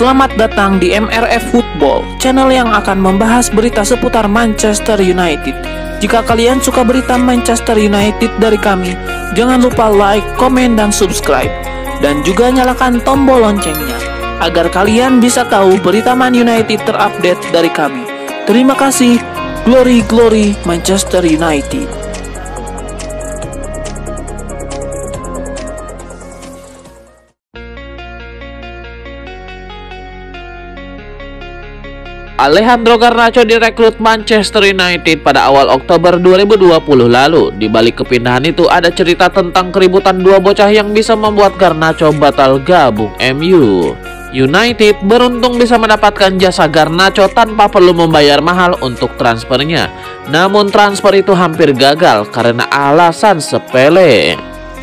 Selamat datang di MRF Football, channel yang akan membahas berita seputar Manchester United. Jika kalian suka berita Manchester United dari kami, jangan lupa like, komen, dan subscribe. Dan juga nyalakan tombol loncengnya, agar kalian bisa tahu berita Man United terupdate dari kami. Terima kasih, Glory Glory Manchester United. Alejandro Garnacho direkrut Manchester United pada awal Oktober 2020 lalu. Di balik kepindahan itu ada cerita tentang keributan dua bocah yang bisa membuat Garnacho batal gabung MU. United beruntung bisa mendapatkan jasa Garnacho tanpa perlu membayar mahal untuk transfernya. Namun transfer itu hampir gagal karena alasan sepele.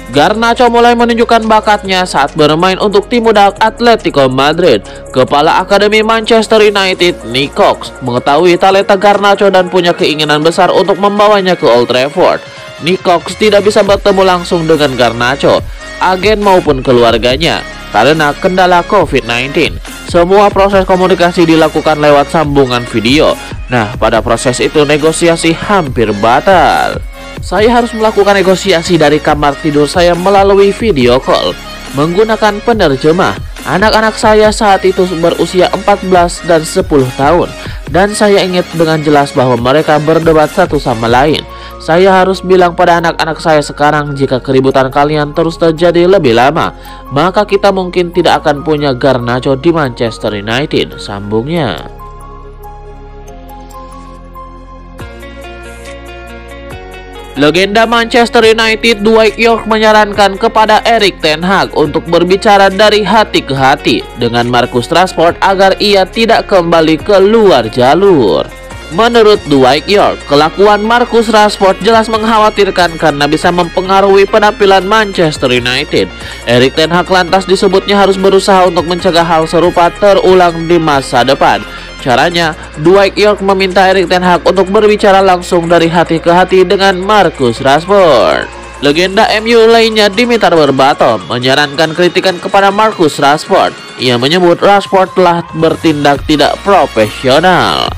Garnacho mulai menunjukkan bakatnya saat bermain untuk tim muda Atletico Madrid. Kepala Akademi Manchester United, Nick Cox, mengetahui talenta Garnacho dan punya keinginan besar untuk membawanya ke Old Trafford. Nick Cox tidak bisa bertemu langsung dengan Garnacho, agen maupun keluarganya, karena kendala COVID-19. Semua proses komunikasi dilakukan lewat sambungan video. Nah, pada proses itu negosiasi hampir batal. Saya harus melakukan negosiasi dari kamar tidur saya melalui video call menggunakan penerjemah. Anak-anak saya saat itu berusia 14 dan 10 tahun, dan saya ingat dengan jelas bahwa mereka berdebat satu sama lain. Saya harus bilang pada anak-anak saya sekarang, jika keributan kalian terus terjadi lebih lama, maka kita mungkin tidak akan punya Garnacho di Manchester United, sambungnya. Legenda Manchester United Dwight Yorke menyarankan kepada Erik ten Hag untuk berbicara dari hati ke hati dengan Marcus Rashford agar ia tidak kembali ke luar jalur. Menurut Dwight Yorke, kelakuan Marcus Rashford jelas mengkhawatirkan karena bisa mempengaruhi penampilan Manchester United. Erik ten Hag lantas disebutnya harus berusaha untuk mencegah hal serupa terulang di masa depan. Caranya, Dwight Yorke meminta Erik ten Hag untuk berbicara langsung dari hati ke hati dengan Marcus Rashford. Legenda MU lainnya Dimitar Berbatov menyarankan kritikan kepada Marcus Rashford. Ia menyebut Rashford telah bertindak tidak profesional.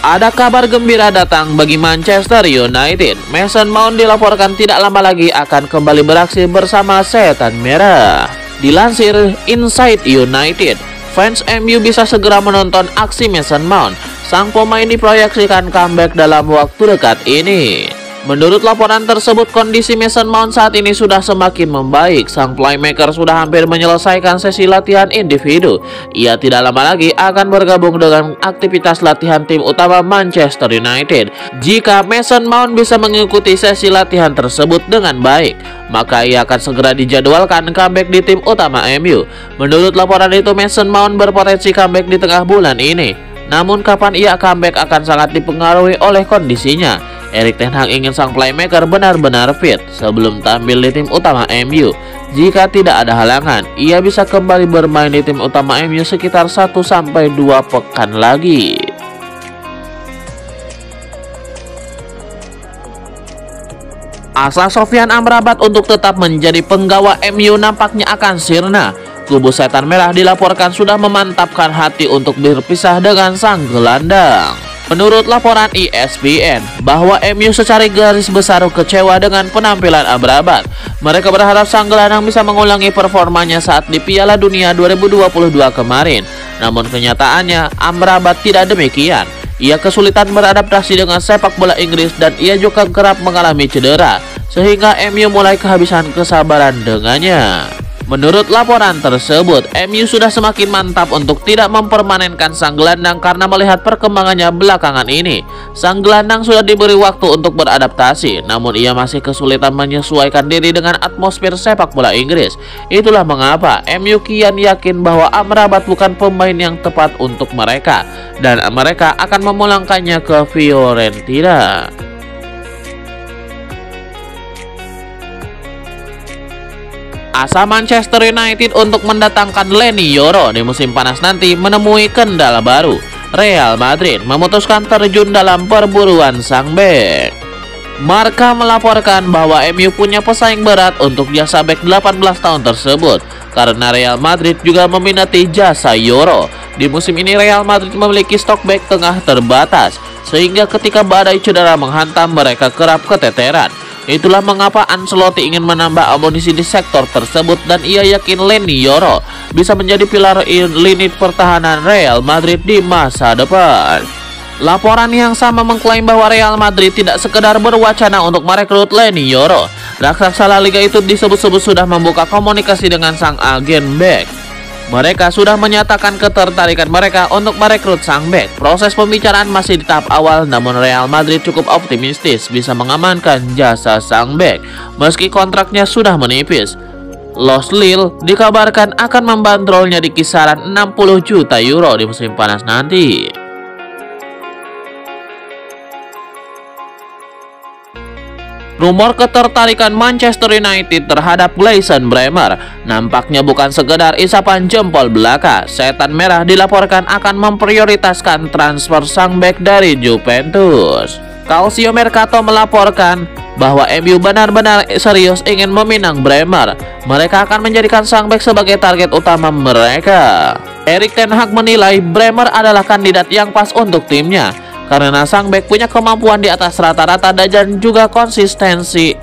Ada kabar gembira datang bagi Manchester United. Mason Mount dilaporkan tidak lama lagi akan kembali beraksi bersama Setan Merah. Dilansir Inside United, fans MU bisa segera menonton aksi Mason Mount. Sang pemain diproyeksikan comeback dalam waktu dekat ini. Menurut laporan tersebut, kondisi Mason Mount saat ini sudah semakin membaik. Sang playmaker sudah hampir menyelesaikan sesi latihan individu. Ia tidak lama lagi akan bergabung dengan aktivitas latihan tim utama Manchester United. Jika Mason Mount bisa mengikuti sesi latihan tersebut dengan baik, maka ia akan segera dijadwalkan comeback di tim utama MU. Menurut laporan itu, Mason Mount berpotensi comeback di tengah bulan ini. Namun kapan ia comeback akan sangat dipengaruhi oleh kondisinya. Erik ten Hag ingin sang playmaker benar-benar fit sebelum tampil di tim utama MU. Jika tidak ada halangan, ia bisa kembali bermain di tim utama MU sekitar 1-2 pekan lagi. Asa Sofyan Amrabat untuk tetap menjadi penggawa MU nampaknya akan sirna. Kubu Setan Merah dilaporkan sudah memantapkan hati untuk berpisah dengan sang gelandang. Menurut laporan ESPN, bahwa MU secara garis besar kecewa dengan penampilan Amrabat. Mereka berharap sang gelandang bisa mengulangi performanya saat di Piala Dunia 2022 kemarin. Namun kenyataannya, Amrabat tidak demikian. Ia kesulitan beradaptasi dengan sepak bola Inggris dan ia juga kerap mengalami cedera, sehingga MU mulai kehabisan kesabaran dengannya. Menurut laporan tersebut, MU sudah semakin mantap untuk tidak mempermanenkan sang gelandang karena melihat perkembangannya belakangan ini. Sang gelandang sudah diberi waktu untuk beradaptasi, namun ia masih kesulitan menyesuaikan diri dengan atmosfer sepak bola Inggris. Itulah mengapa MU kian yakin bahwa Amrabat bukan pemain yang tepat untuk mereka, dan mereka akan memulangkannya ke Fiorentina. Asa Manchester United untuk mendatangkan Leny Yoro di musim panas nanti menemui kendala baru. Real Madrid memutuskan terjun dalam perburuan sang bek. Marca melaporkan bahwa MU punya pesaing berat untuk jasa bek 18 tahun tersebut karena Real Madrid juga meminati jasa Yoro. Di musim ini Real Madrid memiliki stok bek tengah terbatas, sehingga ketika badai cedera menghantam mereka kerap keteteran. Itulah mengapa Ancelotti ingin menambah amunisi di sektor tersebut dan ia yakin Leny Yoro bisa menjadi pilar lini pertahanan Real Madrid di masa depan. Laporan yang sama mengklaim bahwa Real Madrid tidak sekedar berwacana untuk merekrut Leny Yoro. Raksasa La Liga itu disebut-sebut sudah membuka komunikasi dengan sang agen bek. Mereka sudah menyatakan ketertarikan mereka untuk merekrut sang bek. Proses pembicaraan masih di tahap awal, namun Real Madrid cukup optimistis bisa mengamankan jasa sang bek meski kontraknya sudah menipis. Los Lille dikabarkan akan membandrolnya di kisaran 60 juta euro di musim panas nanti. Rumor ketertarikan Manchester United terhadap Gleison Bremer nampaknya bukan sekedar isapan jempol belaka. Setan Merah dilaporkan akan memprioritaskan transfer sang bek dari Juventus. Calcio Mercato melaporkan bahwa MU benar-benar serius ingin meminang Bremer. Mereka akan menjadikan sang bek sebagai target utama mereka. Erik ten Hag menilai Bremer adalah kandidat yang pas untuk timnya karena sang bek punya kemampuan di atas rata-rata dan juga konsistensi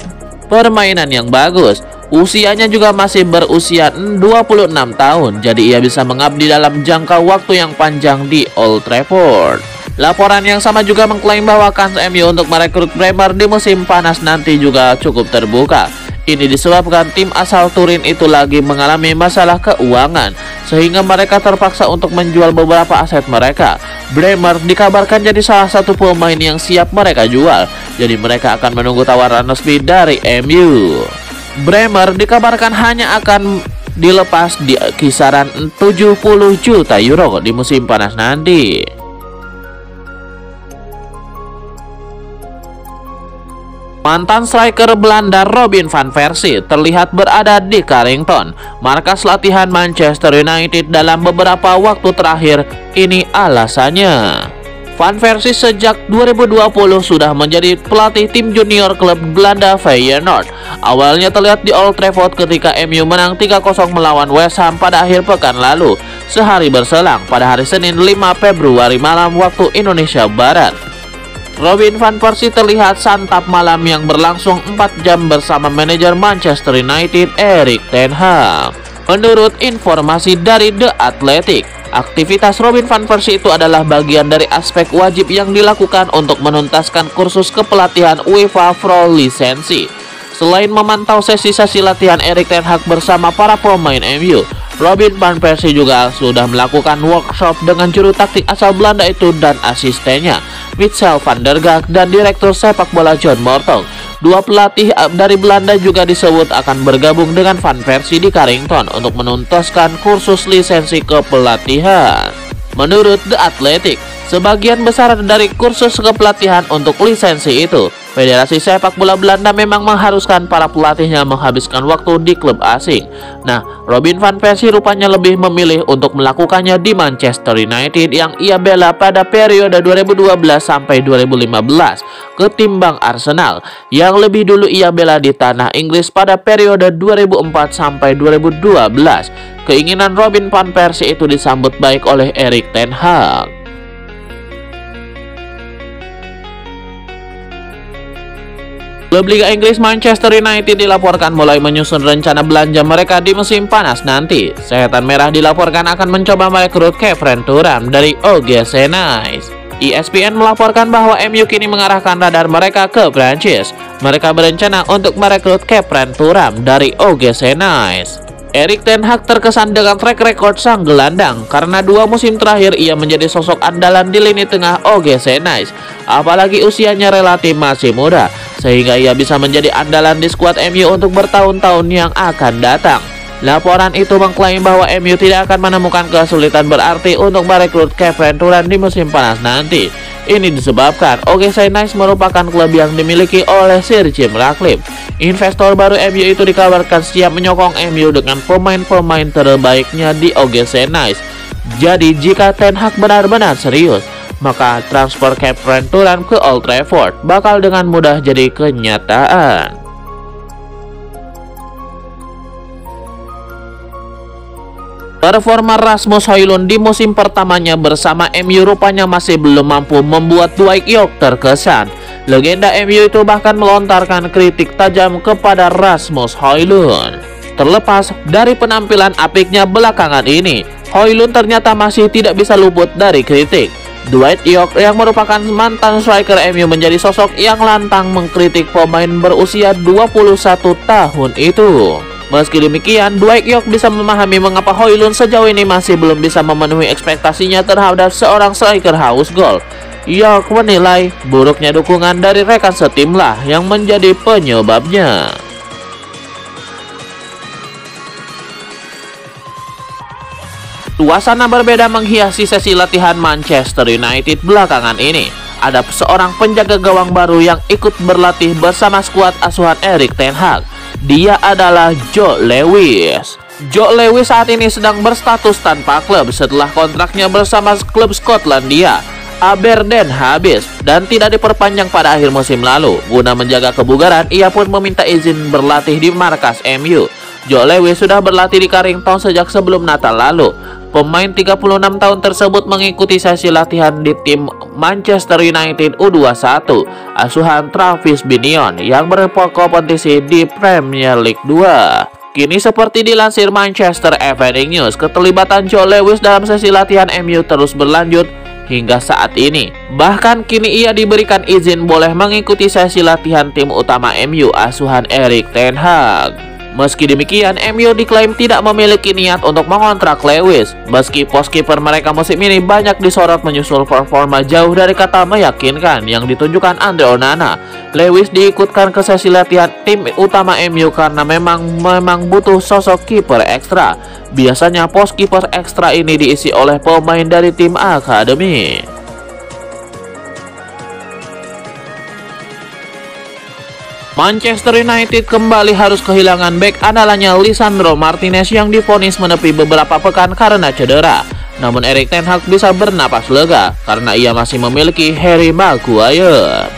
permainan yang bagus. Usianya juga masih berusia 26 tahun, jadi ia bisa mengabdi dalam jangka waktu yang panjang di Old Trafford. Laporan yang sama juga mengklaim bahwa kans MU untuk merekrut Bremer di musim panas nanti juga cukup terbuka. Ini disebabkan tim asal Turin itu lagi mengalami masalah keuangan, sehingga mereka terpaksa untuk menjual beberapa aset mereka. Bremer dikabarkan jadi salah satu pemain yang siap mereka jual, jadi mereka akan menunggu tawaran resmi dari MU. Bremer dikabarkan hanya akan dilepas di kisaran 70 juta euro di musim panas nanti. Mantan striker Belanda Robin van Persie terlihat berada di Carrington, markas latihan Manchester United dalam beberapa waktu terakhir. Ini alasannya. Van Persie sejak 2020 sudah menjadi pelatih tim junior klub Belanda Feyenoord. Awalnya terlihat di Old Trafford ketika MU menang 3-0 melawan West Ham pada akhir pekan lalu. Sehari berselang pada hari Senin 5 Februari malam waktu Indonesia Barat, Robin van Persie terlihat santap malam yang berlangsung 4 jam bersama manajer Manchester United Erik ten Hag. Menurut informasi dari The Athletic, aktivitas Robin van Persie itu adalah bagian dari aspek wajib yang dilakukan untuk menuntaskan kursus kepelatihan UEFA Pro lisensi. Selain memantau sesi-sesi latihan Erik ten Hag bersama para pemain MU, Robin van Persie juga sudah melakukan workshop dengan juru taktik asal Belanda itu dan asistennya, Michel van der Gaag dan direktur sepak bola John Morton. Dua pelatih dari Belanda juga disebut akan bergabung dengan Van Persie di Carrington untuk menuntaskan kursus lisensi kepelatihan. Menurut The Athletic, sebagian besar dari kursus kepelatihan untuk lisensi itu, Federasi Sepak Bola Belanda memang mengharuskan para pelatihnya menghabiskan waktu di klub asing. Nah, Robin van Persie rupanya lebih memilih untuk melakukannya di Manchester United yang ia bela pada periode 2012 sampai 2015 ketimbang Arsenal yang lebih dulu ia bela di tanah Inggris pada periode 2004 sampai 2012. Keinginan Robin van Persie itu disambut baik oleh Erik ten Hag. Klub Liga Inggris Manchester United dilaporkan mulai menyusun rencana belanja mereka di musim panas nanti. Setan Merah dilaporkan akan mencoba merekrut Kevin Thuram dari OGC Nice. ESPN melaporkan bahwa MU kini mengarahkan radar mereka ke Prancis. Mereka berencana untuk merekrut Kevin Thuram dari OGC Nice. Erik ten Hag terkesan dengan track record sang gelandang karena 2 musim terakhir ia menjadi sosok andalan di lini tengah OGC Nice. Apalagi usianya relatif masih muda, sehingga ia bisa menjadi andalan di skuad MU untuk bertahun-tahun yang akan datang. Laporan itu mengklaim bahwa MU tidak akan menemukan kesulitan berarti untuk merekrut Kevin Thuram di musim panas nanti. Ini disebabkan OGC Nice merupakan klub yang dimiliki oleh Sir Jim Ratcliffe. Investor baru MU itu dikabarkan siap menyokong MU dengan pemain-pemain terbaiknya di OGC Nice. Jadi jika Ten Hag benar-benar serius, maka transfer Kevin Durant ke Old Trafford bakal dengan mudah jadi kenyataan. Performa Rasmus Højlund di musim pertamanya bersama MU rupanya masih belum mampu membuat Dwight Yorke terkesan. Legenda MU itu bahkan melontarkan kritik tajam kepada Rasmus Højlund. Terlepas dari penampilan apiknya belakangan ini, Højlund ternyata masih tidak bisa luput dari kritik. Dwight Yorke yang merupakan mantan striker MU menjadi sosok yang lantang mengkritik pemain berusia 21 tahun itu. Meski demikian, Dwight Yorke bisa memahami mengapa Højlund sejauh ini masih belum bisa memenuhi ekspektasinya terhadap seorang striker haus gol. Yorke menilai buruknya dukungan dari rekan setimlah yang menjadi penyebabnya. Suasana berbeda menghiasi sesi latihan Manchester United belakangan ini. Ada seorang penjaga gawang baru yang ikut berlatih bersama skuad asuhan Erik ten Hag. Dia adalah Joe Lewis. Joe Lewis saat ini sedang berstatus tanpa klub setelah kontraknya bersama klub Skotlandia Aberdeen habis dan tidak diperpanjang pada akhir musim lalu. Guna menjaga kebugaran, ia pun meminta izin berlatih di markas MU. Joe Lewis sudah berlatih di Carrington sejak sebelum Natal lalu. Pemain 36 tahun tersebut mengikuti sesi latihan di tim Manchester United U21 asuhan Travis Binion yang berkompetisi di Premier League 2. Kini seperti dilansir Manchester Evening News, keterlibatan Joe Lewis dalam sesi latihan MU terus berlanjut hingga saat ini. Bahkan kini ia diberikan izin boleh mengikuti sesi latihan tim utama MU asuhan Erik ten Hag. Meski demikian, MU diklaim tidak memiliki niat untuk mengontrak Lewis. Meski pos kiper mereka musim ini banyak disorot menyusul performa jauh dari kata meyakinkan yang ditunjukkan Andre Onana, Lewis diikutkan ke sesi latihan tim utama MU karena memang butuh sosok kiper ekstra. Biasanya pos kiper ekstra ini diisi oleh pemain dari tim akademi. Manchester United kembali harus kehilangan bek andalannya Lisandro Martinez yang divonis menepi beberapa pekan karena cedera. Namun Erik ten Hag bisa bernapas lega karena ia masih memiliki Harry Maguire.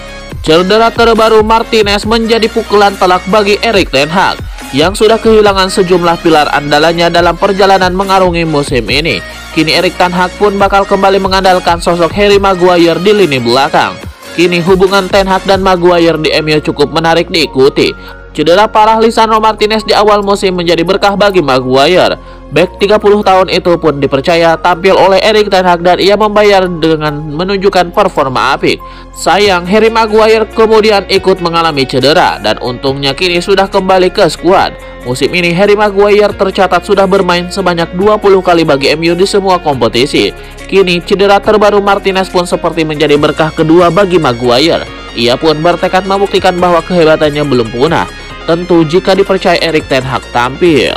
Cedera terbaru Martinez menjadi pukulan telak bagi Erik ten Hag yang sudah kehilangan sejumlah pilar andalannya dalam perjalanan mengarungi musim ini. Kini Erik ten Hag pun bakal kembali mengandalkan sosok Harry Maguire di lini belakang. Kini hubungan Ten Hag dan Maguire di MU cukup menarik diikuti. Cedera parah Lisandro Martinez di awal musim menjadi berkah bagi Maguire. Bek 30 tahun itu pun dipercaya tampil oleh Erik ten Hag dan ia membayar dengan menunjukkan performa apik. Sayang, Harry Maguire kemudian ikut mengalami cedera dan untungnya kini sudah kembali ke skuad. Musim ini Harry Maguire tercatat sudah bermain sebanyak 20 kali bagi MU di semua kompetisi. Kini cedera terbaru Martinez pun seperti menjadi berkah kedua bagi Maguire. Ia pun bertekad membuktikan bahwa kehebatannya belum punah, tentu jika dipercaya Erik ten Hag tampil.